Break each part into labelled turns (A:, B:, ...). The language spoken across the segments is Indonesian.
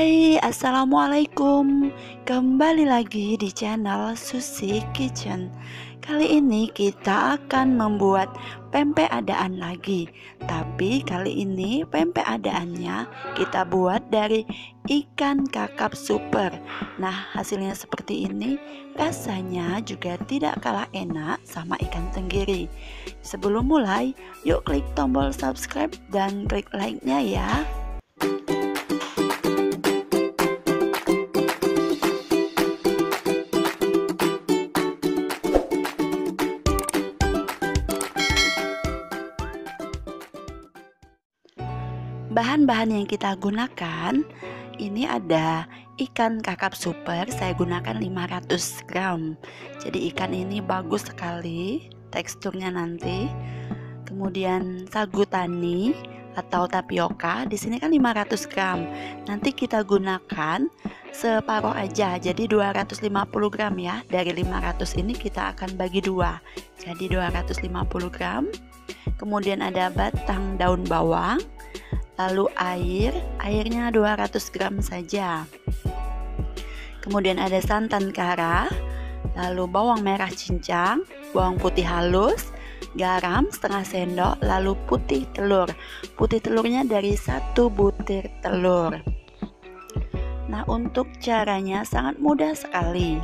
A: Hai, assalamualaikum. Kembali lagi di channel Susi Kitchen. Kali ini kita akan membuat pempek adaan lagi. Tapi kali ini pempek adaannya kita buat dari ikan kakap super. Nah, hasilnya seperti ini. Rasanya juga tidak kalah enak sama ikan tenggiri. Sebelum mulai, yuk klik tombol subscribe dan klik like-nya ya. Bahan-bahan yang kita gunakan ini ada ikan kakap super, saya gunakan 500 gram. Jadi ikan ini bagus sekali teksturnya nanti. Kemudian sagu tani atau tapioka, di sini kan 500 gram. Nanti kita gunakan separuh aja, jadi 250 gram ya. Dari 500 ini kita akan bagi dua, jadi 250 gram. Kemudian ada batang daun bawang, lalu airnya 200 gram saja. Kemudian ada santan kara, lalu bawang merah cincang, bawang putih halus, garam setengah sendok, lalu putih telur. Putih telurnya dari 1 butir telur. Nah, untuk caranya sangat mudah sekali.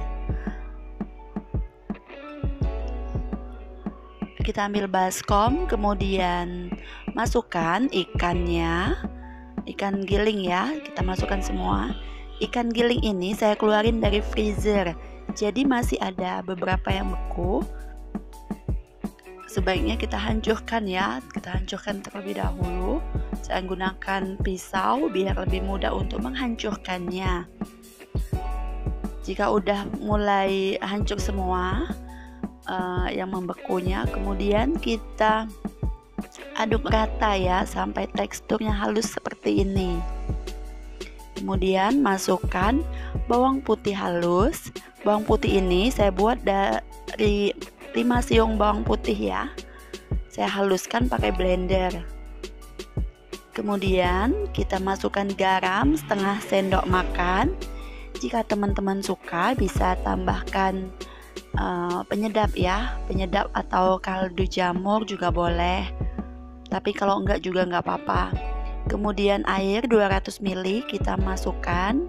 A: Kita ambil baskom, kemudian masukkan ikannya, ikan giling ya, kita masukkan semua. Ikan giling ini saya keluarin dari freezer, jadi masih ada beberapa yang beku. Sebaiknya kita hancurkan ya, kita hancurkan terlebih dahulu. Saya gunakan pisau biar lebih mudah untuk menghancurkannya. Jika udah mulai hancur semua yang membekunya, kemudian kita aduk rata ya sampai teksturnya halus seperti ini. Kemudian masukkan bawang putih halus. Bawang putih ini saya buat dari 5 siung bawang putih ya. Saya haluskan pakai blender. Kemudian kita masukkan garam setengah sendok makan. Jika teman-teman suka bisa tambahkan penyedap ya, penyedap atau kaldu jamur juga boleh, tapi kalau enggak juga enggak apa-apa. Kemudian air 200 ml kita masukkan.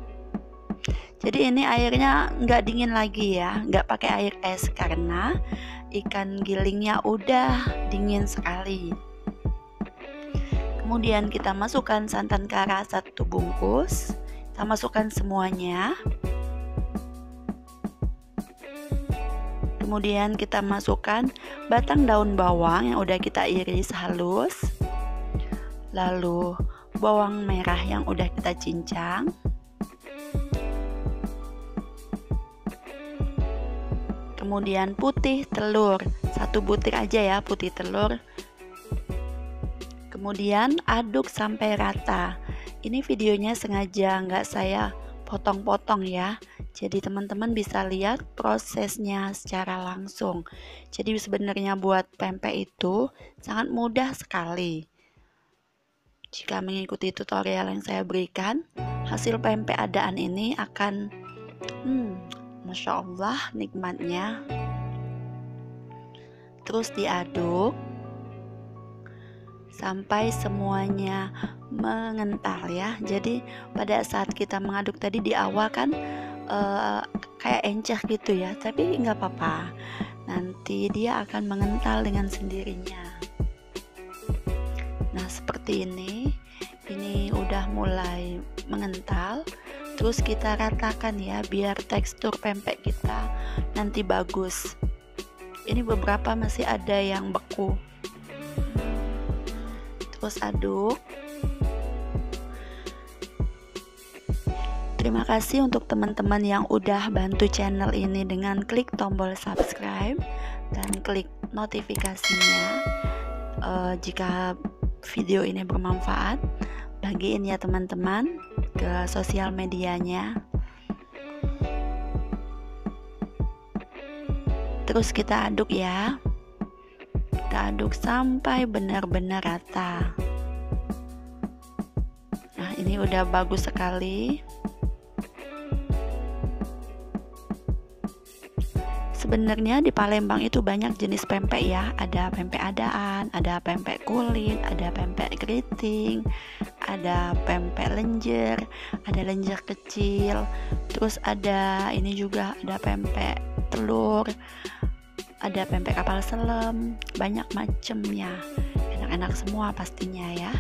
A: Jadi ini airnya enggak dingin lagi ya, enggak pakai air es karena ikan gilingnya udah dingin sekali. Kemudian kita masukkan santan kara 1 bungkus, kita masukkan semuanya. Kemudian kita masukkan batang daun bawang yang udah kita iris halus, lalu bawang merah yang udah kita cincang, kemudian putih telur 1 butir aja ya, putih telur. Kemudian aduk sampai rata. Ini videonya sengaja nggak saya potong-potong ya, jadi teman-teman bisa lihat prosesnya secara langsung. Jadi sebenarnya buat pempek itu sangat mudah sekali. Jika mengikuti tutorial yang saya berikan, hasil pempek adaan ini akan Masya Allah nikmatnya. Terus diaduk sampai semuanya mengental ya. Jadi pada saat kita mengaduk tadi di awal kan kayak encer gitu ya, tapi nggak apa-apa, nanti dia akan mengental dengan sendirinya. Nah seperti ini udah mulai mengental. Terus kita ratakan ya biar tekstur pempek kita nanti bagus. Ini beberapa masih ada yang beku. Terus aduk. Terima kasih untuk teman-teman yang udah bantu channel ini dengan klik tombol subscribe dan klik notifikasinya. Jika video ini bermanfaat, bagiin ya teman-teman ke sosial medianya. Terus kita aduk ya. Kita aduk sampai benar-benar rata. Nah, ini udah bagus sekali. Sebenarnya di Palembang itu banyak jenis pempek ya. Ada pempek adaan, ada pempek kulit, ada pempek keriting, ada pempek lenjer, ada lenjer kecil. Terus ada ini juga, ada pempek telur, ada pempek kapal selam, banyak macemnya. Enak-enak semua pastinya ya.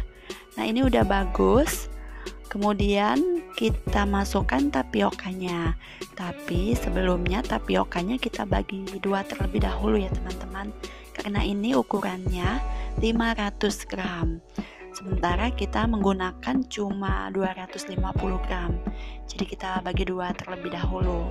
A: Nah, ini udah bagus. Kemudian kita masukkan tapiokanya. Tapi sebelumnya tapiokanya kita bagi dua terlebih dahulu ya teman-teman. Karena ini ukurannya 500 gram. Sementara kita menggunakan cuma 250 gram. Jadi kita bagi dua terlebih dahulu.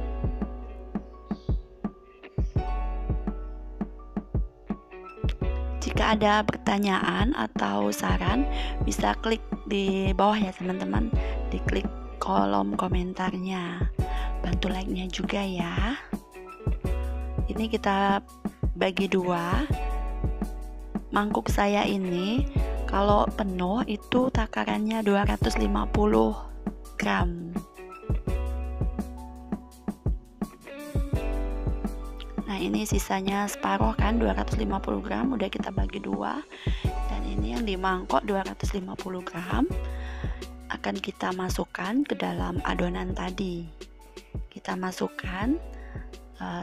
A: Jika ada pertanyaan atau saran, bisa klik di bawah ya teman-teman, diklik kolom komentarnya. Bantu like-nya juga ya. Ini kita bagi dua. Mangkuk saya ini kalau penuh itu takarannya 250 gram. Nah, ini sisanya separuh kan, 250 gram udah kita bagi dua. Dan ini yang di mangkok 250 gram akan kita masukkan ke dalam adonan tadi. Kita masukkan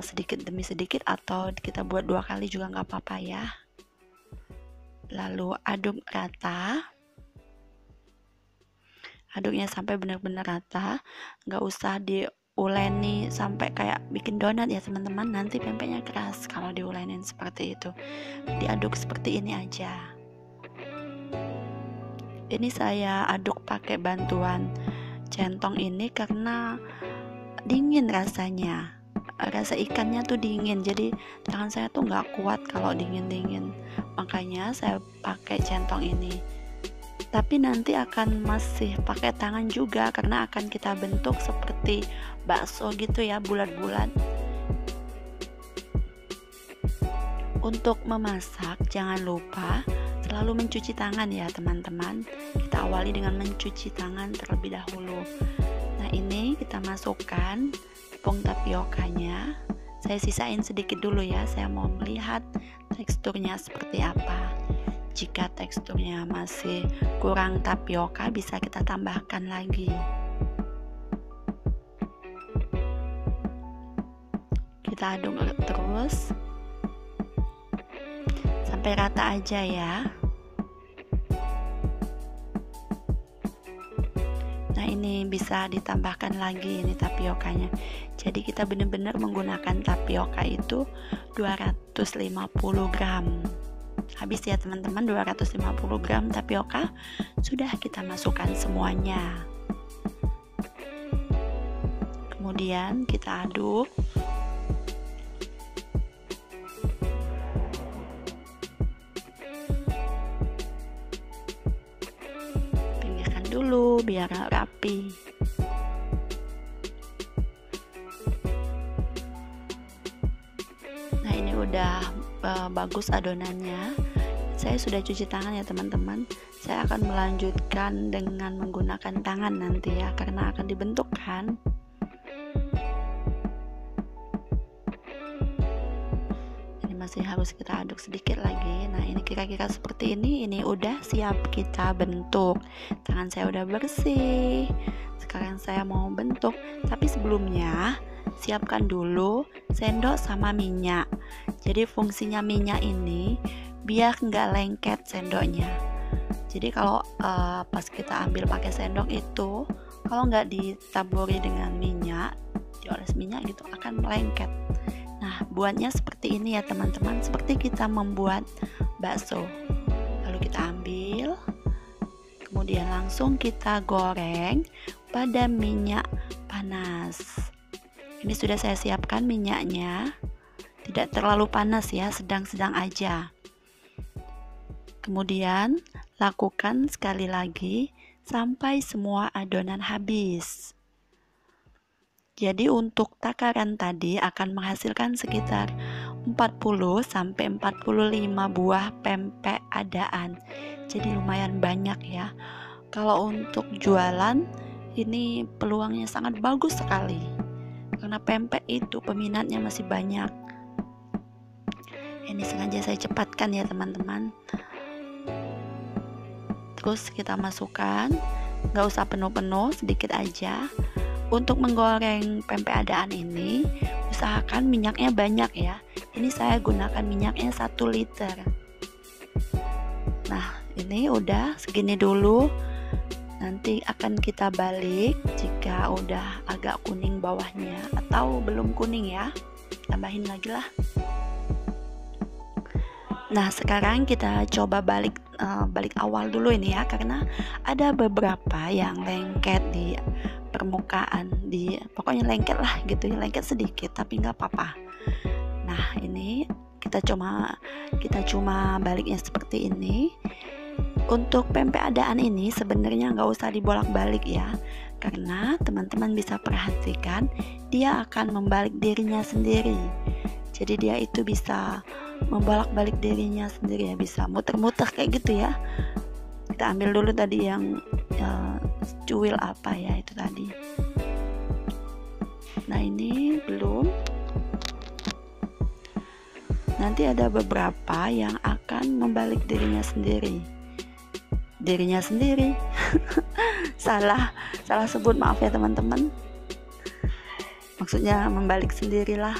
A: sedikit demi sedikit, atau kita buat dua kali juga nggak apa-apa ya. Lalu aduk rata. Aduknya sampai benar-benar rata, nggak usah diuleni sampai kayak bikin donat ya teman-teman, nanti pempeknya keras kalau diulenin seperti itu. Diaduk seperti ini aja. Ini saya aduk pakai bantuan centong ini karena dingin rasanya. Rasa ikannya tuh dingin, jadi tangan saya tuh nggak kuat kalau dingin-dingin. Makanya saya pakai centong ini. Tapi nanti akan masih pakai tangan juga karena akan kita bentuk seperti bakso gitu ya, bulat-bulat. Untuk memasak jangan lupa selalu mencuci tangan ya teman-teman. Kita awali dengan mencuci tangan terlebih dahulu. Nah, ini kita masukkan tepung tapiokanya. Saya sisain sedikit dulu ya, saya mau melihat teksturnya seperti apa. Jika teksturnya masih kurang tapioka, bisa kita tambahkan lagi. Kita aduk terus sampai rata aja ya. Nah, ini bisa ditambahkan lagi ini tapiokanya. Jadi kita benar-benar menggunakan tapioka itu 250 gram. Habis ya teman-teman, 250 gram tapioka sudah kita masukkan semuanya. Kemudian kita aduk. Pinggirkan dulu biar rapi. Nah, ini udah bagus adonannya. Saya sudah cuci tangan ya teman-teman. Saya akan melanjutkan dengan menggunakan tangan nanti ya, karena akan dibentuk kan. Ini masih harus kita aduk sedikit lagi. Nah, ini kira-kira seperti ini udah siap kita bentuk. Tangan saya udah bersih. Sekarang saya mau bentuk, tapi sebelumnya siapkan dulu sendok sama minyak. Jadi fungsinya minyak ini biar nggak lengket sendoknya. Jadi kalau pas kita ambil pakai sendok itu, kalau nggak ditaburi dengan minyak, dioles minyak gitu, akan melengket. Nah, buatnya seperti ini ya teman-teman, seperti kita membuat bakso. Lalu kita ambil, kemudian langsung kita goreng pada minyak panas. Ini sudah saya siapkan minyaknya, tidak terlalu panas ya, sedang-sedang aja. Kemudian lakukan sekali lagi sampai semua adonan habis. Jadi untuk takaran tadi akan menghasilkan sekitar 40 sampai 45 buah pempek adaan. Jadi lumayan banyak ya. Kalau untuk jualan ini peluangnya sangat bagus sekali. Karena pempek itu peminatnya masih banyak. Ini sengaja saya cepatkan ya teman-teman. Terus kita masukkan, nggak usah penuh-penuh, sedikit aja. Untuk menggoreng pempek adaan ini usahakan minyaknya banyak ya. Ini saya gunakan minyaknya 1 liter. Nah ini udah segini dulu. Nanti akan kita balik jika udah agak kuning bawahnya atau belum kuning ya, tambahin lagi lah. Nah sekarang kita coba balik awal dulu ini ya, karena ada beberapa yang lengket di permukaan, pokoknya lengket lah gitu ya, lengket sedikit tapi nggak apa-apa. Nah ini kita cuma baliknya seperti ini. Untuk pempek adaan ini sebenarnya nggak usah dibolak-balik ya, karena teman-teman bisa perhatikan dia akan membalik dirinya sendiri. Jadi dia itu bisa membolak-balik dirinya sendiri ya, bisa muter-muter kayak gitu ya. Kita ambil dulu tadi yang cuil apa ya itu tadi. Nah ini belum. Nanti ada beberapa yang akan membalik dirinya sendiri. salah sebut, maaf ya teman-teman. Maksudnya membalik sendirilah.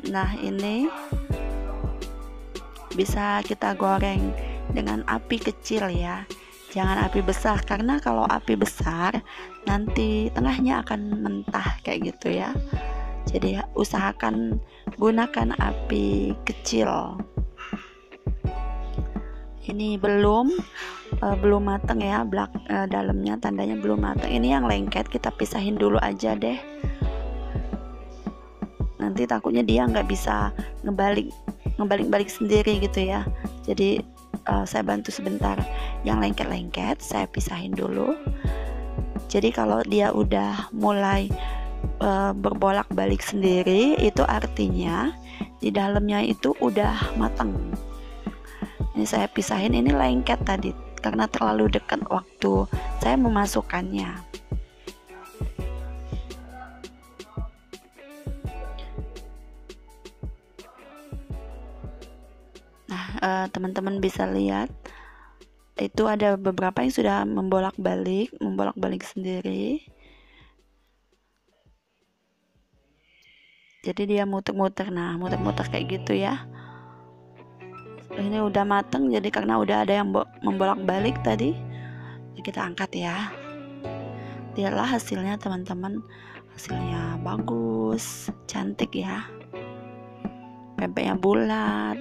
A: Nah ini bisa kita goreng dengan api kecil ya, jangan api besar, karena kalau api besar nanti tengahnya akan mentah kayak gitu ya. Jadi usahakan gunakan api kecil. Ini belum matang ya, dalamnya tandanya belum matang. Ini yang lengket kita pisahin dulu aja deh. Nanti takutnya dia nggak bisa ngebalik sendiri gitu ya. Jadi saya bantu sebentar. Yang lengket-lengket saya pisahin dulu. Jadi kalau dia udah mulai berbolak-balik sendiri, itu artinya di dalamnya itu udah matang. Ini saya pisahin, ini lengket tadi karena terlalu dekat waktu saya memasukkannya. Nah teman-teman bisa lihat itu ada beberapa yang sudah membolak-balik sendiri. Jadi dia muter-muter, nah muter-muter kayak gitu ya. Ini udah mateng, jadi karena udah ada yang membolak-balik tadi, kita angkat ya. Lihatlah hasilnya teman-teman, hasilnya bagus, cantik ya. Pempeknya bulat,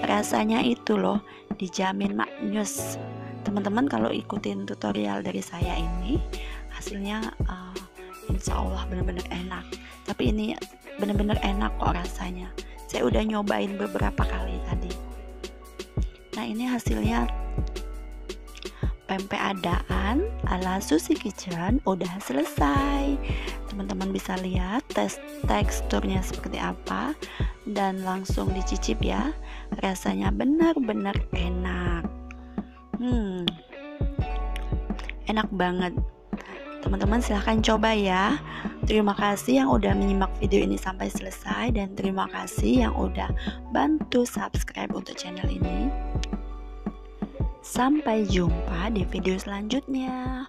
A: rasanya itu loh dijamin maknyus. Teman-teman kalau ikutin tutorial dari saya ini, hasilnya insya Allah benar-benar enak. Tapi ini benar-benar enak kok rasanya. Saya udah nyobain beberapa kali tadi. Nah ini hasilnya pempek adaan ala Susi Kitchen udah selesai. Teman-teman bisa lihat teksturnya seperti apa dan langsung dicicip ya. Rasanya benar-benar enak. Enak banget. Teman-teman silahkan coba ya. Terima kasih yang udah menyimak video ini sampai selesai, dan terima kasih yang udah bantu subscribe untuk channel ini. Sampai jumpa di video selanjutnya.